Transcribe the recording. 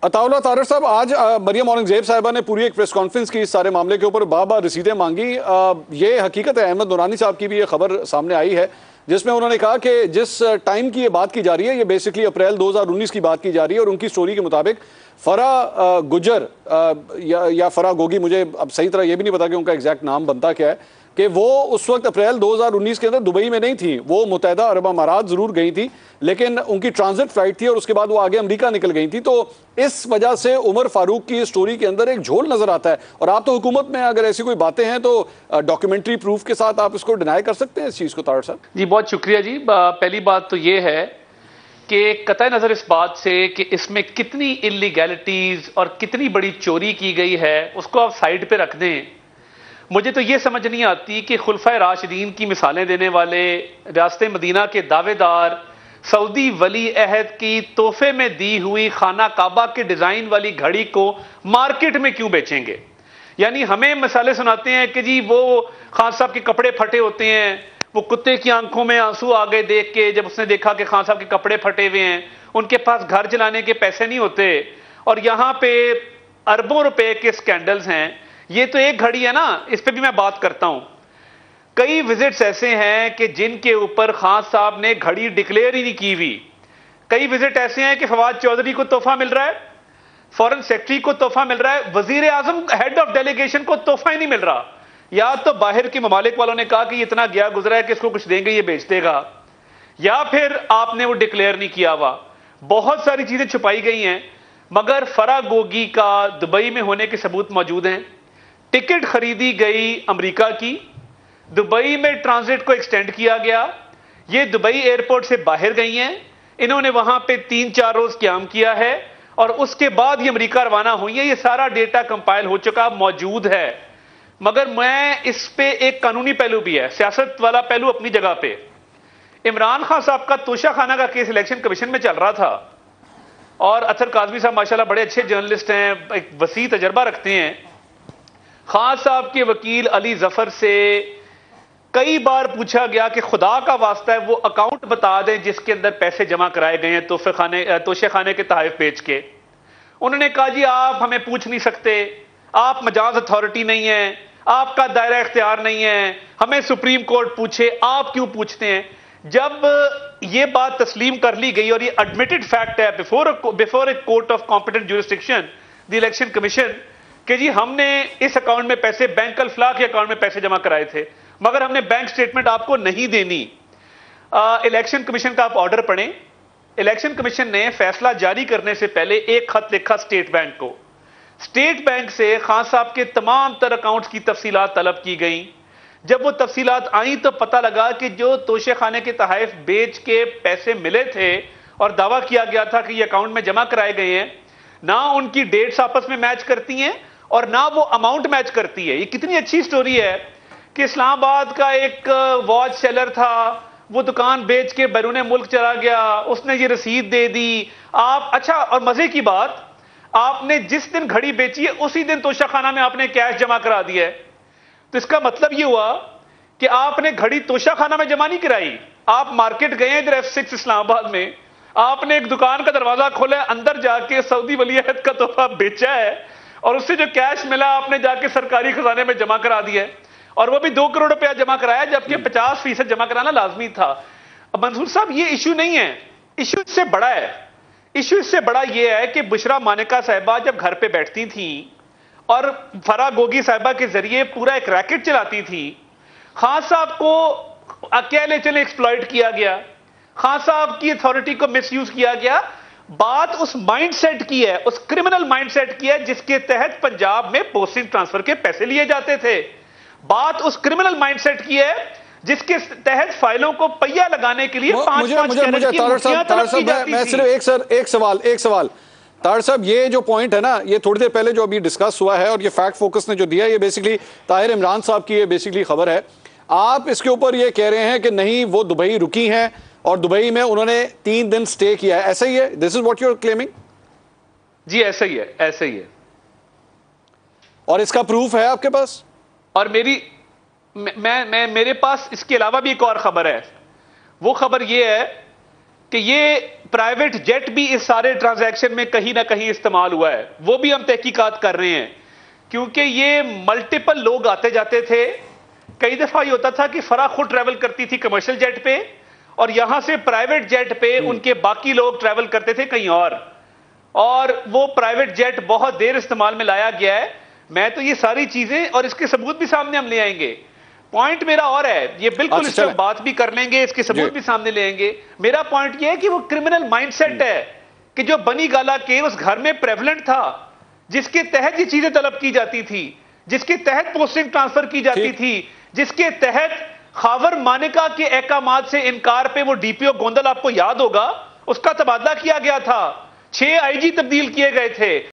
अताउल्लाह तारिर साहब, आज मरियम औरंगजेब साहिबा ने पूरी एक प्रेस कॉन्फ्रेंस की इस सारे मामले के ऊपर, बार बार रसीदें मांगी। ये हकीकत है, अहमद नूरानी साहब की भी ये खबर सामने आई है जिसमें उन्होंने कहा कि जिस टाइम की ये बात की जा रही है, ये बेसिकली अप्रैल 2019 की बात की जा रही है, और उनकी स्टोरी के मुताबिक फरा गुजर या फरा गोगी, मुझे अब सही तरह ये भी नहीं पता कि उनका एग्जैक्ट नाम बनता क्या है, कि वो उस वक्त अप्रैल 2019 के अंदर दुबई में नहीं थी। वो मुत्तहिदा अरब अमारात ज़रूर गई थी, लेकिन उनकी ट्रांजिट फ्लाइट थी और उसके बाद वो आगे अमेरिका निकल गई थी। तो इस वजह से उमर फारूक की स्टोरी के अंदर एक झोल नजर आता है। और आप तो हुकूमत में, अगर ऐसी कोई बातें हैं तो डॉक्यूमेंट्री प्रूफ के साथ आप इसको डिनाई कर सकते हैं इस चीज़ को। तारिर साहब जी, बहुत शुक्रिया जी। पहली बात तो ये है कि कतई नज़र इस बात से कि इसमें कितनी इलीगैलिटीज़ और कितनी बड़ी चोरी की गई है, उसको आप साइड पे रख दें। मुझे तो ये समझ नहीं आती कि खुलफाए राशिदीन की मिसालें देने वाले, रियासत मदीना के दावेदार, सऊदी वली अहद की तोहफे में दी हुई खाना काबा के डिज़ाइन वाली घड़ी को मार्केट में क्यों बेचेंगे? यानी हमें मिसालें सुनाते हैं कि जी वो खान साहब के कपड़े फटे होते हैं, वो कुत्ते की आंखों में आंसू आ गए देख के जब उसने देखा कि खान साहब के कपड़े फटे हुए हैं, उनके पास घर चलाने के पैसे नहीं होते, और यहाँ पे अरबों रुपए के स्कैंडल्स हैं। ये तो एक घड़ी है ना, इस पे भी मैं बात करता हूं। कई विजिट्स ऐसे हैं कि जिनके ऊपर खान साहब ने घड़ी डिक्लेयर ही नहीं की हुई। कई विजिट ऐसे हैं कि फवाद चौधरी को तोहफा मिल रहा है, फॉरेन सेक्रेटरी को तोहफा मिल रहा है, वजीर आजम हेड ऑफ डेलीगेशन को तोहफा ही नहीं मिल रहा। या तो बाहर के ममालिक वालों ने कहा कि इतना गया गुजरा है कि इसको कुछ देंगे ये बेच देगा, या फिर आपने वो डिक्लेयर नहीं किया हुआ। बहुत सारी चीजें छुपाई गई हैं, मगर फरा गोगी का दुबई में होने के सबूत मौजूद हैं। टिकट खरीदी गई अमेरिका की, दुबई में ट्रांजिट को एक्सटेंड किया गया, ये दुबई एयरपोर्ट से बाहर गई हैं, इन्होंने वहां पे 3-4 रोज क्याम किया है और उसके बाद ये अमेरिका रवाना हुई है। ये सारा डेटा कंपाइल हो चुका मौजूद है। मगर मैं इस पे एक कानूनी पहलू भी है, सियासत वाला पहलू अपनी जगह पे। इमरान खान साहब का तोशा खाना का केस इलेक्शन कमीशन में चल रहा था, और अतर काजमी साहब माशाल्लाह बड़े अच्छे जर्नलिस्ट हैं, एक वसी तजर्बा रखते हैं। खान साहब के वकील अली जफर से कई बार पूछा गया कि खुदा का वास्ता है वो अकाउंट बता दें जिसके अंदर पैसे जमा कराए गए हैं तोशे खाने के तहफ बेच के। उन्होंने कहा जी आप हमें पूछ नहीं सकते, आप मजाज अथॉरिटी नहीं है, आपका दायरा इख्तियार नहीं है, हमें सुप्रीम कोर्ट पूछे, आप क्यों पूछते हैं? जब ये बात तस्लीम कर ली गई और ये एडमिटेड फैक्ट है before a court of competent jurisdiction the election commission कि जी हमने इस अकाउंट में पैसे, बैंक अल-फलाह के अकाउंट में पैसे जमा कराए थे, मगर हमने बैंक स्टेटमेंट आपको नहीं देनी। इलेक्शन कमीशन का आप ऑर्डर पढ़ें। इलेक्शन कमीशन ने फैसला जारी करने से पहले एक खत लिखा स्टेट बैंक को। स्टेट बैंक से खान साहब के तमाम तर अकाउंट्स की तफसीलात तलब की गई। जब वो तफसीलात आई तो पता लगा कि जो तोशे खाने के तहफ बेच के पैसे मिले थे और दावा किया गया था कि ये अकाउंट में जमा कराए गए हैं, ना उनकी डेट्स आपस में मैच करती हैं और ना वो अमाउंट मैच करती है। ये कितनी अच्छी स्टोरी है कि इस्लामाबाद का एक वॉच सेलर था, वो दुकान बेच के बैरून मुल्क चला गया, उसने ये रसीद दे दी। आप अच्छा, और मजे की बात, आपने जिस दिन घड़ी बेची है उसी दिन तोशा खाना में आपने कैश जमा करा दिया है। तो इसका मतलब ये हुआ कि आपने घड़ी तोशा खाना में जमा नहीं कराई, आप मार्केट गए इधर F6 इस्लामाबाद में, आपने एक दुकान का दरवाजा खोला, अंदर जाके सऊदी वली अहद का तोहफा बेचा है और उससे जो कैश मिला आपने जाके सरकारी खजाने में जमा करा दिया है, और वो भी 2 करोड़ रुपया जमा कराया, जबकि 50% जमा कराना लाजमी था। अब मंसूर साहब ये इशू नहीं है, इशू इससे बड़ा है। इशू इससे बड़ा ये है कि बुशरा मानिका साहिबा जब घर पे बैठती थी और फरा गोगी साहिबा के जरिए पूरा एक रैकेट चलाती थी, खान साहब को अकेले चले एक्सप्लॉइट किया गया, खान साहब की अथॉरिटी को मिसयूज किया गया। बात उस माइंडसेट की है, उस क्रिमिनल माइंडसेट की है जिसके तहत पंजाब में पोस्टिंग ट्रांसफर के पैसे लिए जाते थे। बात उस क्रिमिनल माइंडसेट की है जिसके तहत फाइलों को पहिया लगाने के लिए एक सवाल तार साहब, ये जो पॉइंट है ना, ये थोड़ी देर पहले जो अभी डिस्कस हुआ है और ये फैक्ट फोकस ने जो दिया, ये बेसिकली ताहिर इमरान साहब की ये बेसिकली खबर है। आप इसके ऊपर ये कह रहे हैं कि नहीं वो दुबई रुकी हैं और दुबई में उन्होंने 3 दिन स्टे किया है, ऐसा ही है? This is what you are claiming? जी ऐसा ही है, ऐसा ही है। और इसका प्रूफ है आपके पास? और मेरे पास इसके अलावा भी एक और खबर है। वो खबर ये है کہ یہ پرائیویٹ جیٹ بھی اس سارے ٹرانزیکشن میں کہیں نہ کہیں استعمال ہوا ہے، وہ بھی ہم تحقیقات کر رہے ہیں، کیونکہ یہ ملٹیپل لوگ آتے جاتے تھے۔ کئی دفعہ یہ ہوتا تھا کہ فرح خود ٹریول کرتی تھی کمرشل جیٹ پہ، اور یہاں سے پرائیویٹ جیٹ پہ ان کے باقی لوگ ٹریول کرتے تھے کہیں اور وہ پرائیویٹ جیٹ بہت دیر استعمال میں لایا گیا ہے۔ میں تو یہ ساری چیزیں اور اس کے ثبوت بھی سامنے ہم لے آئیں گے۔ پوائنٹ میرا اور ہے، یہ بالکل اس پہ بات بھی کر لیں گے، اس کے ثبوت بھی سامنے لے آئیں گے۔ میرا پوائنٹ یہ ہے کہ وہ کرمنل مائنڈ سیٹ ہے کہ جو بنی گالا کے اس گھر میں پریولنٹ تھا، جس کے تحت یہ چیزیں طلب کی جاتی تھی، جس کے تحت پوسٹنگ ٹرانسفر کی جاتی تھی، جس کے تحت خاور مانیکا کے احکامات سے انکار پہ وہ ڈی پی او گوندل، آپ کو یاد ہوگا، اس کا تبادلہ کیا گیا تھا، 6 آئی جی تبدیل کیے گئے تھے۔